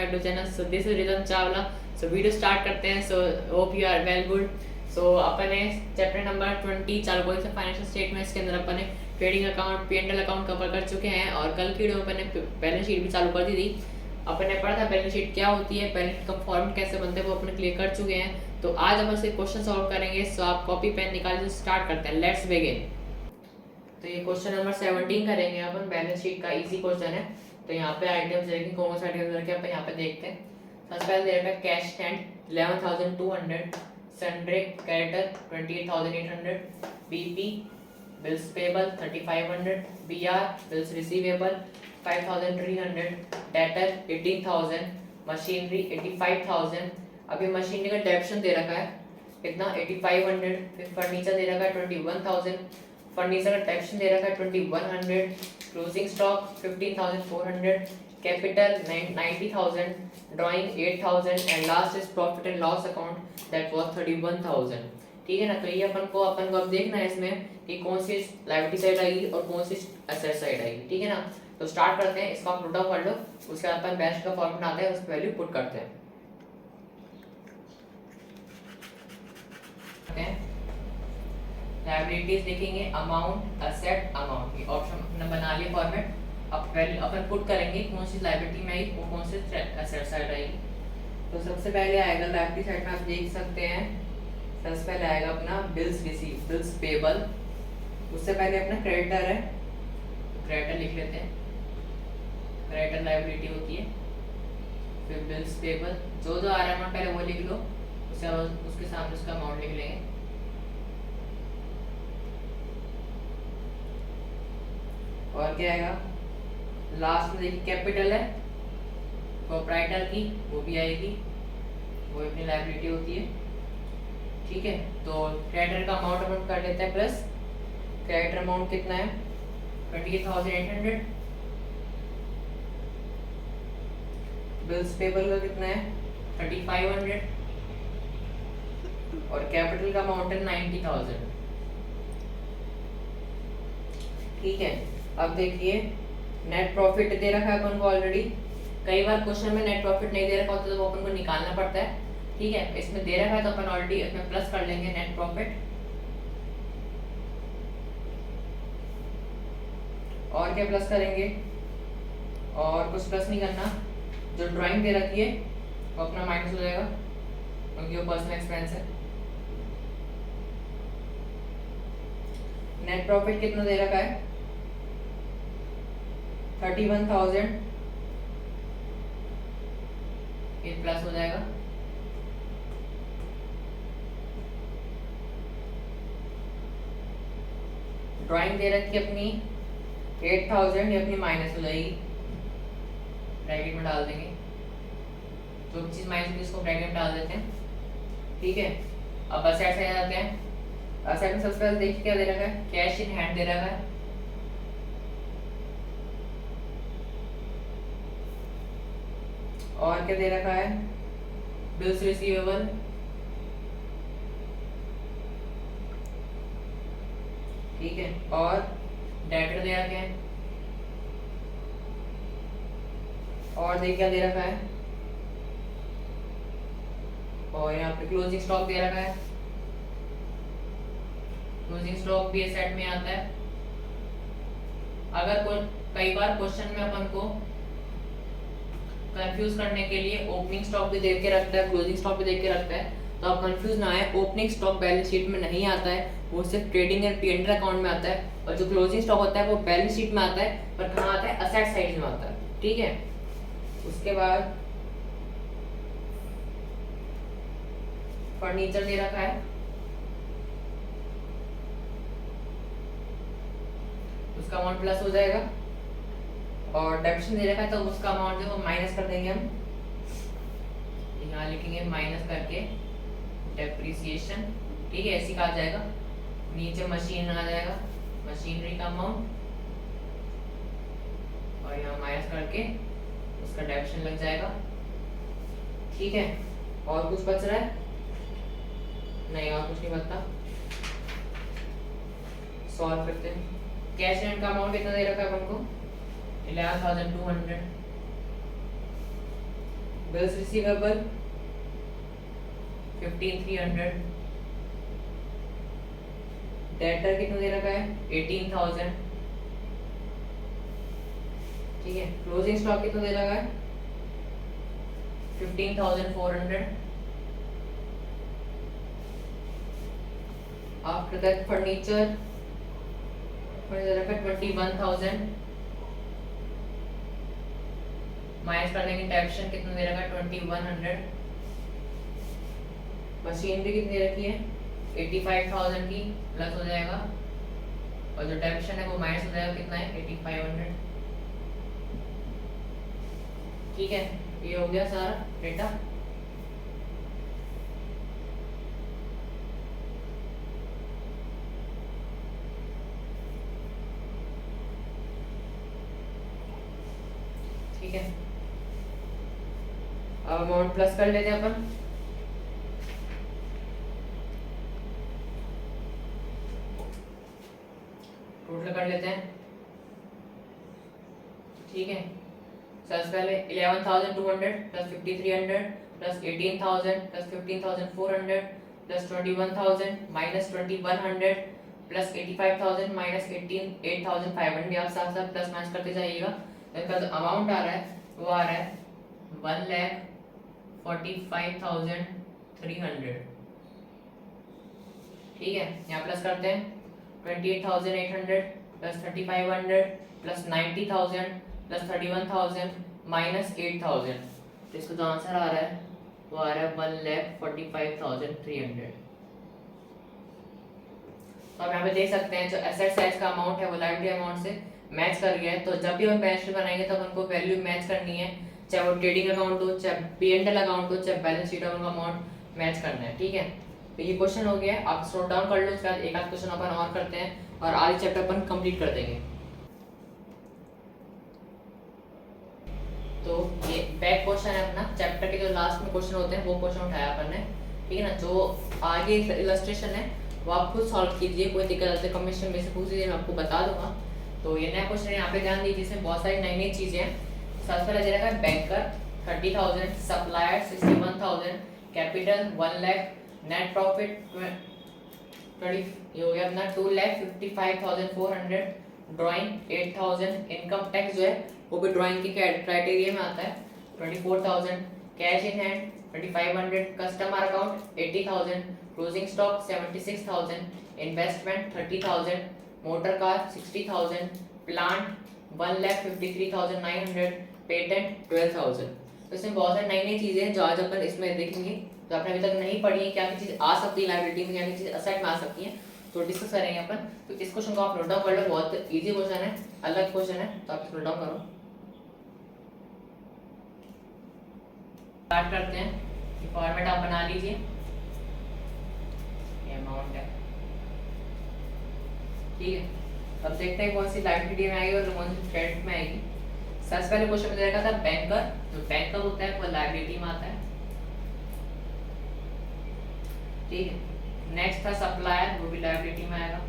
My to channel. So this is Rhythm Chawla. So video start करते हैं। So hope you are well good. So अपन ने chapter number 20 चालू कोई से फाइनेंशियल स्टेटमेंट्स के अंदर अपन ने trading account, P&L account cover कर चुके हैं और कल की वीडियो में अपन ने बैलेंस शीट भी चालू कर दी थी। अपन ने पढ़ा था बैलेंस शीट क्या होती है, बैलेंस शीट का फॉर्मेट कैसे बनते हैं वो अपन क्लियर कर चुके हैं। तो आज अपन से क्वेश्चन सॉल्व करेंगे। सो आप कॉपी पेन निकाल स्टार्ट करते हैं। Let's begin. तो ये क्वेश्चन नंबर 17 करेंगे अपन। बैलेंस शीट का इजी क्वेश्चन है। तो यहाँ पे आइटम्स देखेंगे, कौन से आइटम्स रखे अपन यहाँ पे देखते हैं। सबसे पहले दे रखा है cash stand 11,200, sundry creditor 28,800, BP bills payable 3,500, BR bills receivable 5,300, debtor 18,000, machinery 85,000। अभी मशीनरी का डेप्शन दे रखा है कितना 8500। फिर फर्नीचर दे रखा है 21,000, फर्नीचर का डेप्शन दे रखा है 2100, closing stock 15,400, capital 90,000, drawing 8,000 and last is profit and loss account that was 31,000। ठीक है ना। तो ये अपन को अब देखना है इसमें कि कौन सी लायबिलिटी साइड आएगी और कौन सी एसेट साइड आएगी। ठीक है ना। तो स्टार्ट करते हैं। इसको आप नोट डाउन कर लो, उसके बाद अपन बैलेंस का फॉर्मूला बनाते हैं, उसकी वैल्यू पुट करते हैं। लायबिलिटीज लिखेंगे अमाउंट, एसेट, अमाउंट। ये ऑप्शन हमने बना लिया फॉर्मेट। अब वैल्यू अपन पुट करेंगे कौन सी लायबिलिटी में आई और कौन सी एसेट साइड आएगी। तो सबसे पहले आएगा लायबिलिटी साइड में, आप देख सकते हैं सबसे पहले आएगा अपना बिल्स रिसीव, बिल्स पेबल। उससे पहले अपना क्रेडिटर है, क्रेडिटर लिख लेते हैं। क्रेडिटर लायबिलिटी होती है। फिर बिल्स पेबल, जो जो आ रहा है पहले वो लिख लो, उसके सामने उसका अमाउंट लिख लेंगे। और क्या आएगा लास्ट में, देखिए कैपिटल है प्रोप्राइटर की, वो भी आएगी, वो अपनी लायबिलिटी होती है। ठीक है। तो क्रेडिटर का अमाउंट अपन कर लेते हैं प्लस क्रेडिटर अमाउंट कितना है 28,800, बिल्स पेबल का कितना है 3,500 और कैपिटल का अमाउंट है 90,000। ठीक है। अब देखिए नेट प्रॉफिट दे रखा है अपन को ऑलरेडी। कई बार क्वेश्चन में नेट प्रॉफिट नहीं दे रखा होता तो वो अपन को निकालना पड़ता है। ठीक है। इसमें दे रखा है तो अपन ऑलरेडी इसमें प्लस कर लेंगे नेट प्रॉफिट। और क्या प्लस करेंगे, और कुछ प्लस नहीं करना। जो ड्राइंग दे रखी है वो अपना माइनस हो जाएगा क्योंकि वो पर्सनल एक्सपेंस है। नेट प्रॉफिट कितना दे रखा है 31,000, ये प्लस हो जाएगा। ड्राइंग दे रखी है अपनी 8,000, ये अपनी माइनस हो जाएगी, ब्रैकेट में डाल देंगे। जो चीज माइनस होगी इसको ब्रैकेट में डाल देते हैं। ठीक है। अब असेट से आ जाते हैं। असेट में सबसे पहले देखिए क्या दे रखा है, कैश इन हैंड दे रखा है। और क्या दे रखा है, बिल्स रिसीवेबल। ठीक है। और डेटर दे रखे हैं। और देखिए क्या दे रखा है, और यहाँ पे क्लोजिंग स्टॉक दे रखा है। क्लोजिंग स्टॉक भी सेट में आता है। अगर कई बार क्वेश्चन में अपन को कंफ्यूज करने के लिए ओपनिंग स्टॉक भी दे के रखता है, क्लोजिंग स्टॉक भी दे के रखता है, तो आप कंफ्यूज ना आए। ओपनिंग स्टॉक बैलेंस शीट में नहीं आता है, वो सिर्फ ट्रेडिंग एंड P&L अकाउंट में आता है। और जो क्लोजिंग स्टॉक होता है वो बैलेंस शीट में आता है, पर कहाँ आता है, असेट साइड में आता है। ठीक है। उसके बाद फर्नीचर दे रखा है, उसका अमाउंट प्लस हो जाएगा। और डेप्शन दे रखा है तो उसका अमाउंट जो माइनस कर देंगे हम, यहाँ लिखेंगे माइनस करके डेप्रिसिएशन। ठीक है। ऐसे कहा जाएगा। नीचे मशीन आ जाएगा, मशीनरी का अमाउंट, और यहाँ माइनस करके उसका डेप्शन लग जाएगा। ठीक है। और कुछ बच रहा है नहीं, और कुछ नहीं बचता। सॉल्व करते हैं। कैश एंड का अमाउंट कितना दे रखा है अपन को 11,200, बिल्स रिसीवेबल 15,300, डेटर कितना दे रखा है 18,000, ठीक है। क्लोजिंग स्टॉक कितना दे रखा है 15,400, आफ्टर दैट फर्नीचर दे रखा है 21,000, माइनस करने की टैक्सेशन कितना दे रखा है 2100, मशीनरी कितनी रखी है 85,000 की प्लस हो जाएगा, और जो टैक्सेशन है वो माइनस हो जाएगा, कितना है 8500, ठीक है। ये हो गया सारा डेटा। ठीक है, अब अमाउंट प्लस कर लेते हैं अपन। टोटल कर लेते हैं, ठीक है। सबसे पहले 11,200 plus 5,300 plus 18,000 plus 15,400 plus 21,000 minus 2,100 plus 85,000 minus 8,500, आप साथ साथ प्लस माइनस करते जाइएगा। इनका जो अमाउंट आ रहा है वो आ रहा है 1,45,300, ठीक है। यहाँ प्लस करते हैं 28,800 प्लस 3,500 प्लस 90,000 प्लस 31,000 माइनस 8,000, तो इसका जो आंसर आ रहा है वो आ रहा है 1,45,300। तो आप यहाँ पे देख सकते हैं जो एसेट साइज का अमाउंट है वो लायबिलिटी अमाउंट से मैच कर गया है। तो जब भी हम बैलेंस शीट बनाएंगे तब हमको वैल्यू मैच करनी है, चाहे वो ट्रेडिंग अकाउंट हो, चाहे P&L अकाउंट हो, चाहे बैलेंस शीट का अमाउंट मैच करना है, ठीक है। तो ये क्वेश्चन हो गया, आप नोट डाउन कर लो, उसके बाद एक आध क्वेश्चन अपन और करते हैं और आगे चैप्टर अपन कंप्लीट कर देंगे। तो ये बैक क्वेश्चन है अपना, चैप्टर के जो लास्ट में क्वेश्चन होते हैं वो क्वेश्चन उठाया अपन ने, ठीक है ना। जो आगे इलस्ट्रेशन है वो आप खुद सॉल्व कीजिए, कोई दिक्कत आती है कमेंट में से पूछ लीजिए, मैं आपको बता दूंगा। तो ये नया क्वेश्चन है, यहाँ पे ध्यान दीजिए, इसमें बहुत सारी नई नई चीजें हैं। सबसे पहले दे रखा है banker 30,000, supplier 61,000, capital 1 lakh, net profit 20, ये हो गया अपना 2,55,400, ड्राइंग 8,000, इनकम टैक्स जो है वो भी ड्राइंग के क्राइटेरिया में आता है 24,000, cash in hand 2500, customer account 80,000, closing stock 76,000, investment 30,000, motor car 60,000, plant 1,53,900, patent 12,000। तो इसमें बहुत सारी नई नई चीजें हैं जो आज अपन इसमें देखेंगे, जो आपने अभी तक नहीं पढ़ी है, क्या क्या चीज आ सकती है लायबिलिटी में, क्या क्या चीज असेट में आ सकती है, तो डिस्कस करेंगे अपन। तो इस क्वेश्चन को आप नोट डाउन कर लो, बहुत इजी क्वेश्चन है, अलग क्वेश्चन है, तो आप नोट डाउन करो। स्टार्ट करते हैं, फॉर्मेट आप बना लीजिए, ये अमाउंट है, ठीक है। अब देखते हैं कौन सी लायबिलिटी में आएगी और कौन सी क्रेडिट में आएगी। सबसे पहले क्वेश्चन में दे रखा था बैंकर, जो बैंकर होता है वो लायबिलिटी में आता है, ठीक है। नेक्स्ट था सप्लायर, वो भी लायबिलिटी में आएगा।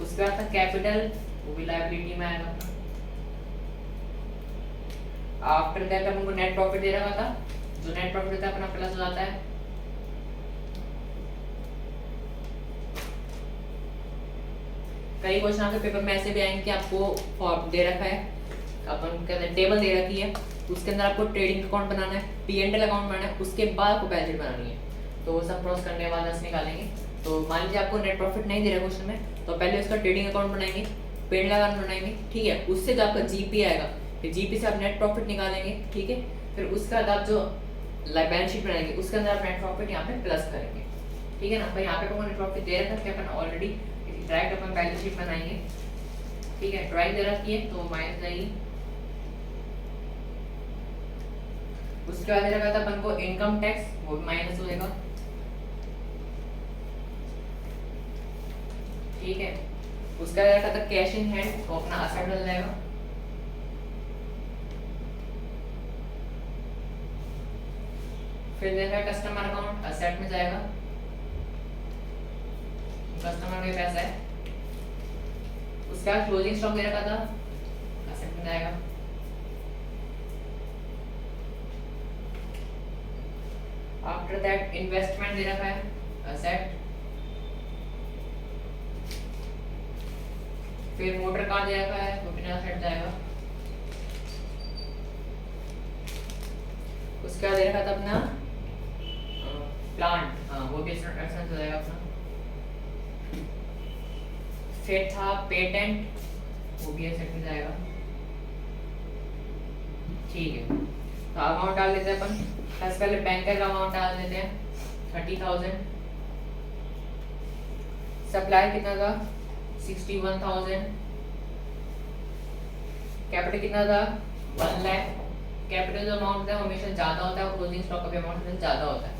उसके बाद था कैपिटल, वो भी लायबिलिटी में आएगा। आफ्टर दैट अपन को नेट प्रॉफिट दे रखा था, जो नेट प्रॉफिट होता है अपना प्लस हो जाता है। कई क्वेश्चन आपके पेपर में ऐसे भी आएंगे कि आपको फॉर्म दे रखा है, अपन कहते हैं टेबल दे रखी है, उसके अंदर आपको ट्रेडिंग अकाउंट बनाना है, P&L अकाउंट बनाना है, उसके बाद आपको बैलेंस शीट बनानी है। तो वो सब क्रॉस करने के बाद दस निकालेंगे। तो मान लीजिए आपको नेट प्रॉफिट नहीं दे रहा क्वेश्चन में, तो पहले उसका ट्रेडिंग अकाउंट बनाएंगे, P&L अकाउंट बनाएंगे, ठीक है। उससे जो आपका GP आएगा, फिर GP से आप नेट प्रॉफिट निकालेंगे, ठीक है। फिर उसके बाद आप जो बैलेंस शीट बनाएंगे उसके अंदर आप नेट प्रॉफिट यहाँ पे प्लस करेंगे, ठीक है ना। तो यहाँ पे अपन नेट प्रॉफिट दे रखा है, अपन ऑलरेडी डायरेक्ट अपन बैलेंस शीट बनाएंगे, ठीक है। ड्राइंग दे रखी है तो माइनस जाएगी। उसके बाद दे रखा था अपन को इनकम टैक्स, वो भी माइनस हो जाएगा, ठीक है। उसका दे रखा था कैश इन हैंड, वो अपना असेट डल जाएगा। फिर दे रखा कस्टमर अकाउंट, असेट में जाएगा, कस्टमर में पैसा है। उसके बाद क्लोजिंग स्टॉक दे रखा था, असेट में जाएगा। आफ्टर दैट इन्वेस्टमेंट दे रखा है असेट, फिर मोटर कार दे रखा है वो बिना असेट जाएगा। उसका दे रखा था अपना प्लांट, हाँ वो भी एसेट जाएगा अपना। फिर था पेटेंट, वो भी एसेट में जाएगा। ठीक है, तो अमाउंट डाल देते हैं अपन। सबसे पहले बैंकर का अमाउंट डाल देते हैं 30,000। सप्लाई कितना था 61,000। कैपिटल कितना था 1 लाख। कैपिटल जो अमाउंट है हमेशा ज्यादा होता है, क्लोजिंग स्टॉक का भी अमाउंट ज्यादा होता है।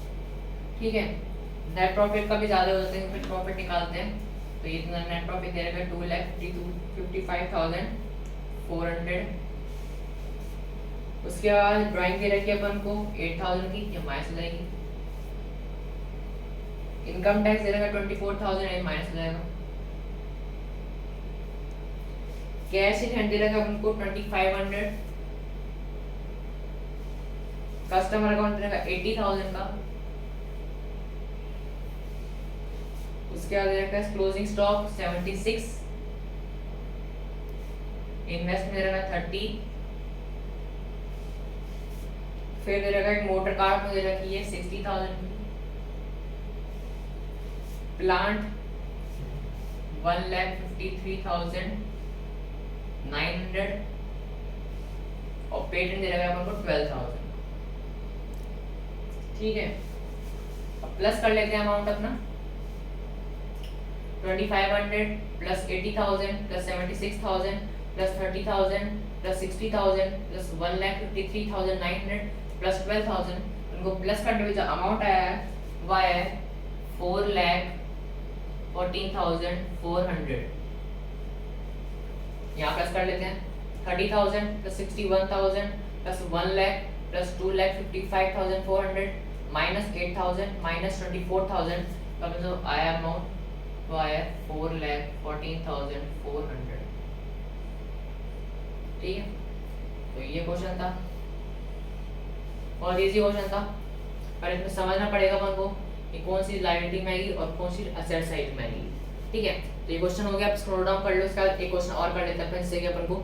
ठीक है, नेट प्रॉफिट का भी ज्यादा हो जाता है, फिर प्रॉफिट निकालते हैं तो ये इतना नेट प्रॉफिट दे रखा है 2,55,400। उसके बाद ड्राइंग दे रखी है अपन को 8,000 की, ये माइनस हो जाएगी। इनकम टैक्स दे रखा है 24,000, ये माइनस हो जाएगा। कैश इन हैंड दे रखा है अपन को 2,500। कस्टमर अकाउंट दे रखा है 80,000 का। उसके बाद दे रखा है क्लोजिंग स्टॉक 76। इन्वेस्ट में दे रखा है 30। फिर दे रखा है मोटर कार में दे रखी है 60,000 की। प्लांट 1,53,900 और पेटेंट दे रखा है अपन को 12,000। ठीक है, अब प्लस कर लेते हैं अमाउंट अपना। 2,500 plus 80,000 plus 76,000 plus 30,000 plus 60,000 plus 1,53,900 plus 12,000। उनको प्लस करने में जो अमाउंट आया है वो आया है 4,14,400। यहाँ प्लस कर लेते हैं 30,000 plus 61,000 plus 1 lakh plus 2,55,400 minus 8,000 minus 24,000 का जो आया अमाउंट वो आया 4,14,400। ठीक है, तो ये क्वेश्चन था, और इजी क्वेश्चन था, पर इसमें समझना पड़ेगा अपन को कि कौन सी लायबिलिटी में आएगी और कौन सी असेट साइड में आएगी। ठीक है, तो ये क्वेश्चन हो गया, आप स्क्रॉल डाउन कर लो। उसके बाद एक क्वेश्चन और कर लेते हैं अपन, जिससे कि अपन को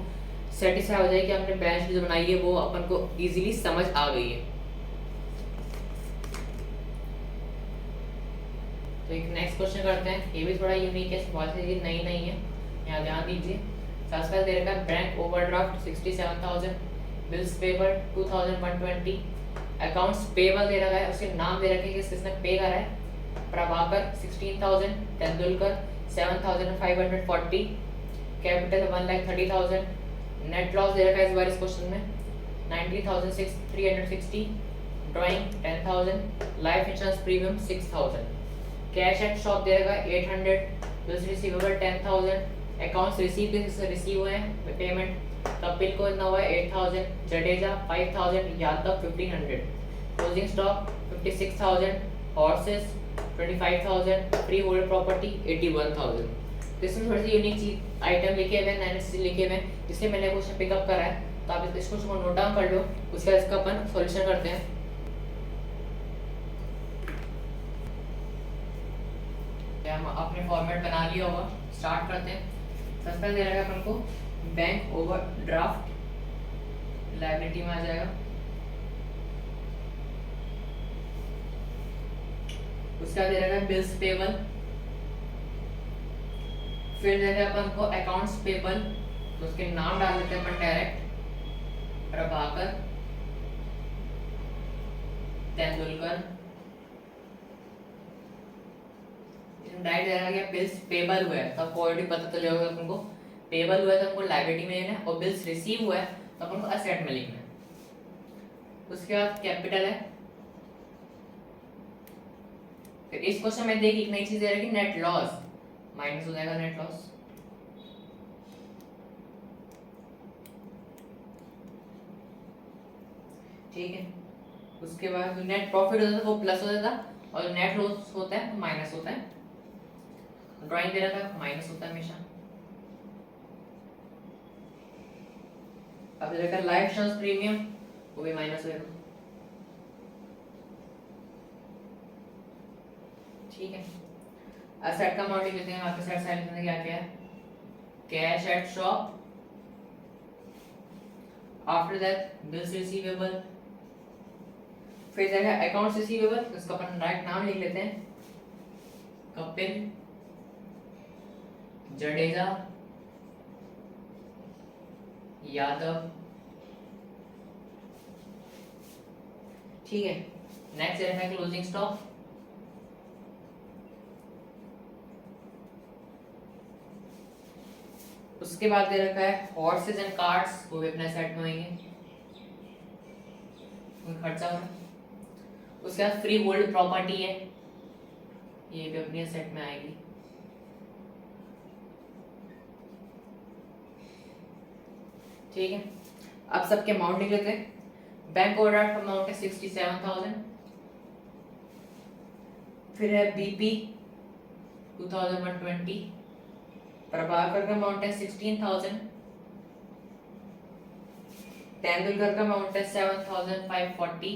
सेटिस्फाई हो जाए कि हमने बैलेंस शीट जो बनाई है वो अपन को इजीली समझ आ गई है। तो एक नेक्स्ट क्वेश्चन करते हैं, ये भी थोड़ा यूनिक है, बहुत सी नई नहीं है, यहाँ ध्यान दीजिए। सबसे पहले दे रखा है bank overdraft 67,000, bills payable 2,120, accounts payable दे रखा है, उसके नाम दे रखे हैं कि किसने पे करा है। Prabhakar 16,000, Tendulkar 7,540, capital 1,30,000, net loss दे रखा है इस बार इस क्वेश्चन में 90,360, drawing 10,000, life insurance premium 6,000, cash at shop दे रखा है 800, बिल्स रिसीवेबल 10,000, अकाउंट्स रिसीव हुए हैं पेमेंट। कपिल को इतना हुआ है 8,000, Jadeja 5,000, Yadav 1,500, closing stock 56,000, horses 25,000, free hold property 81,000। तो इसमें थोड़ी सी यूनिक चीज आइटम लिखे हुए हैं, एनालिसिस लिखे हुए हैं, इसलिए मैंने क्वेश्चन पिकअप करा है। तो आप इस क्वेश्चन को नोट डाउन कर लो, उसके बाद इसका अपन सॉल्यूशन करते हैं। हम अपने फॉर्मेट बना लिया होगा, स्टार्ट करते हैं। सबसे पहले दे रहा है अपन को बैंक ओवरड्राफ्ट, लायबिलिटी में आ जाएगा। उसका दे रखा है बिल्स पेबल, फिर दे रहा है अपन को अकाउंट्स पेबल, तो उसके नाम डाल देते हैं अपन डायरेक्ट, प्रभाकर, तेंदुलकर। डायरेक्ट दे रहा है बिल्स पेबल हुआ है तो आपको ऑलरेडी पता चल जाएगा अपन को, पेबल हुआ है तो हमको लायबिलिटी में लेना है, और बिल्स रिसीव हुआ है तो अपन को असेट में लिखना है। उसके बाद कैपिटल है। फिर इस क्वेश्चन में देखिए एक नई चीज दे रहा है कि नेट लॉस, माइनस हो जाएगा नेट लॉस। ठीक है, उसके बाद नेट प्रॉफिट होता है वो प्लस हो जाता है, और नेट लॉस होता है तो माइनस होता है। ड्राइंग दे रखा है माइनस होता है हमेशा। अब दे रखा है लाइफ इंश्योरेंस प्रीमियम, वो भी माइनस होगा। ठीक है। एसेट का अमाउंट लिख लेते हैं, आपके सेट साइड में क्या क्या है, cash at shop, after that bills receivable, फिर जाएगा अकाउंट्स रिसीवेबल, उसका अपन राइट नाम लिख लेते हैं, कपिल जडेजा यादव, ठीक है। नेक्स्ट है क्लोजिंग स्टॉक, उसके बाद दे रखा है हॉर्सेस एंड कार्ड्स, वो भी अपने सेट में होंगे, खर्चा हो। उसके बाद फ्री होल्ड प्रॉपर्टी है, ये भी अपने सेट में आएगी। ठीक है, अब सबके अमाउंट लिख लेते हैं। बैंक ओवरड्राफ्ट अमाउंट है 67,000, फिर है बीपी 2120, प्रभाकर का अमाउंट है 16,000, तेंदुलकर का अमाउंट है 7,540,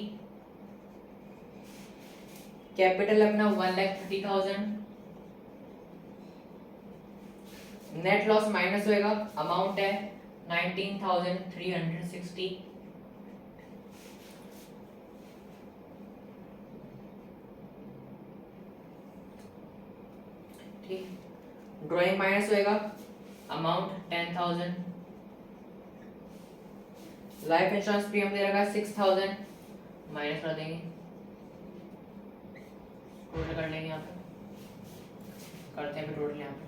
कैपिटल अपना 1,30,000, नेट लॉस माइनस होएगा, अमाउंट है 19,360, ठीक। ड्राइंग माइनस होएगा, अमाउंट 10,000, लाइफ इंश्योरेंस प्रीमियम दे रखा 6,000, माइनस कर देंगे, टोटल कर लेंगे यहाँ पे, करते हैं टोटल यहाँ पे।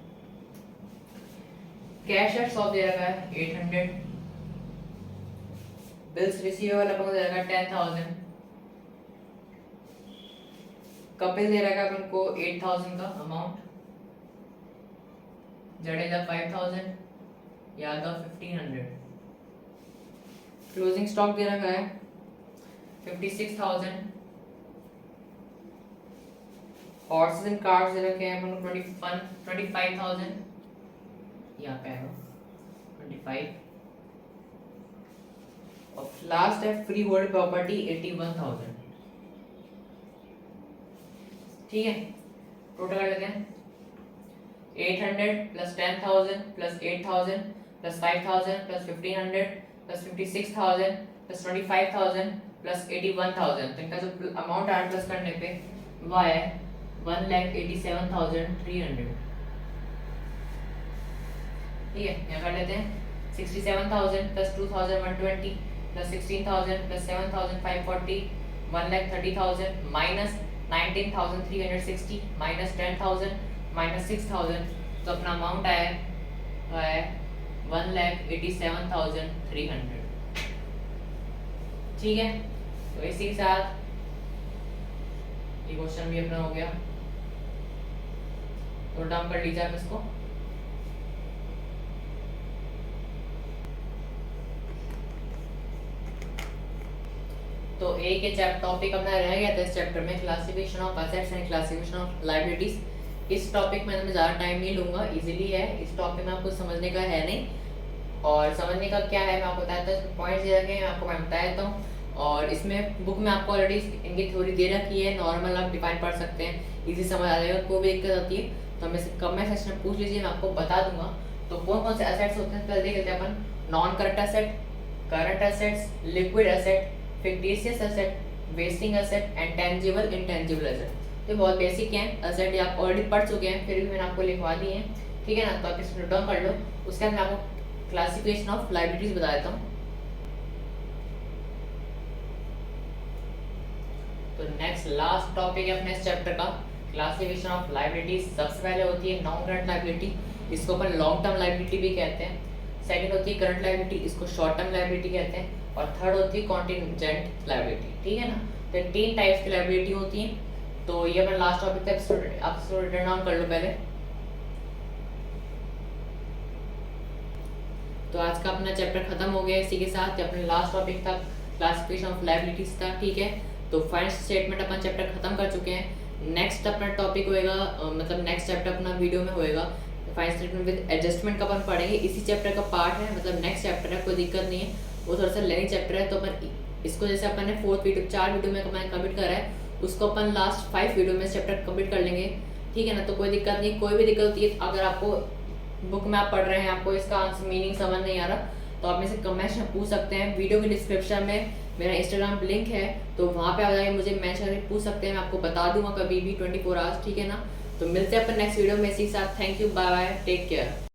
कैश एट शॉप दे रखा है 800, बिल्स रिसीवेबल अपन को दे रखा है 10,000, कपिल दे रखा है अपन को 8,000 का amount, Jadeja 5,000, Yadav 1,500, closing stock दे रखा है 56,000, हॉर्सेस एंड कार्ड्स दे रखे हैं अपन को 25,000, यहाँ पे आएगा 25, और लास्ट है फ्री होल्ड प्रॉपर्टी 81,000, ठीक है। टोटल कर लेते हैं 800 plus 10,000 plus 8,000 plus 5,000 plus 1,500 plus 56,000 plus 25,000 plus 81,000, तो इनका जो अमाउंट ऐड प्लस करने पे वो है 1,87,300, ठीक है। यहाँ कर लेते हैं 67,000 plus 2,120 plus 16,000 plus 7,540, 1,30,000 minus 19,360 minus 10,000 minus 6,000, तो अपना अमाउंट आया है 1,87,300, ठीक है। तो इसी के साथ ये क्वेश्चन भी अपना हो गया, तो डाउन कर लीजिए आप इसको। तो एक ये चैप्टर टॉपिक अपना रह गया था इस चैप्टर में, classification of assets and classification of liabilities. इस टॉपिक में मैं ज़्यादा टाइम नहीं लूँगा, इजीली है, इस टॉपिक में आपको समझने का है नहीं, और समझने का क्या है मैं आपको बताता हूँ, पॉइंट्स दे रखे हैं आपको मैं बता देता हूँ, और इसमें बुक में आपको ऑलरेडी इनकी थ्योरी दे रखी है, नॉर्मल आप डिफाइन पढ़ सकते हैं, इजी समझ आ जाएगा। कोई भी दिक्कत आती है तो हमें कमेंट सेक्शन में पूछ लीजिए, मैं आपको बता दूंगा। तो कौन कौन से एसेट्स होते हैं पहले देख लेते हैं अपन। Non current asset, current assets, liquid asset, fictitious asset, wasting asset and tangible intangible asset. तो बहुत बेसिक हैं एसेट, ये आप ऑलरेडी पढ़ चुके हैं, फिर भी मैंने आपको लिखवा दिए हैं, ठीक है ना। तो आप इसको नोट डाउन कर लो। उसके बाद मैं आपको क्लासिफिकेशन ऑफ लायबिलिटीज बता देता हूँ। तो नेक्स्ट लास्ट टॉपिक है अपने इस चैप्टर का, क्लासिफिकेशन ऑफ लायबिलिटीज। सबसे पहले होती है नॉन करंट लायबिलिटी, इसको अपन लॉन्ग टर्म लायबिलिटी भी कहते हैं। सेकंड होती है करंट लायबिलिटी, इसको शॉर्ट टर्म लायबिलिटी कहते हैं। और थर्ड होती है कॉन्टिजेंट लायबिलिटी, ठीक है ना। तो तीन टाइप्स की लायबिलिटी होती हैं। तो ये अपना लास्ट टॉपिक था, आप इसको रिटर्न डाउन कर लो पहले। तो आज का अपना चैप्टर खत्म हो गया, इसी के साथ अपना लास्ट टॉपिक था क्लासिफिकेशन ऑफ लायबिलिटीज था, ठीक है। तो फाइनेंशियल स्टेटमेंट अपन चैप्टर खत्म कर चुके हैं। नेक्स्ट अपना टॉपिक होएगा, मतलब नेक्स्ट चैप्टर अपना वीडियो में होएगा फाइनेंशियल स्टेटमेंट विद एडजस्टमेंट का अपन पढ़ेंगे। इसी चैप्टर का पार्ट है, मतलब नेक्स्ट चैप्टर है, कोई दिक्कत नहीं है। वो थोड़ा सा लेंथी चैप्टर है, तो अपन इसको जैसे अपन ने 4 वीडियो 4 वीडियो में कंप्लीट करा है, उसको अपन लास्ट 5 वीडियो में चैप्टर कंप्लीट कर लेंगे। ठीक है ना। तो कोई दिक्कत नहीं, कोई भी दिक्कत होती है अगर आपको बुक में आप पढ़ रहे हैं, आपको इसका मीनिंग समझ नहीं आ रहा, तो आप मेरे से कमेंट्स में पूछ सकते हैं। वीडियो के डिस्क्रिप्शन में मेरा इंस्टाग्राम लिंक है, तो वहाँ पे आ जाके मुझे मैसेज करके पूछ सकते हैं, मैं आपको बता दूंगा कभी भी 24 आवर्स, ठीक है ना। तो मिलते हैं अपन नेक्स्ट वीडियो में इसी के साथ। Thank you, bye bye, take care.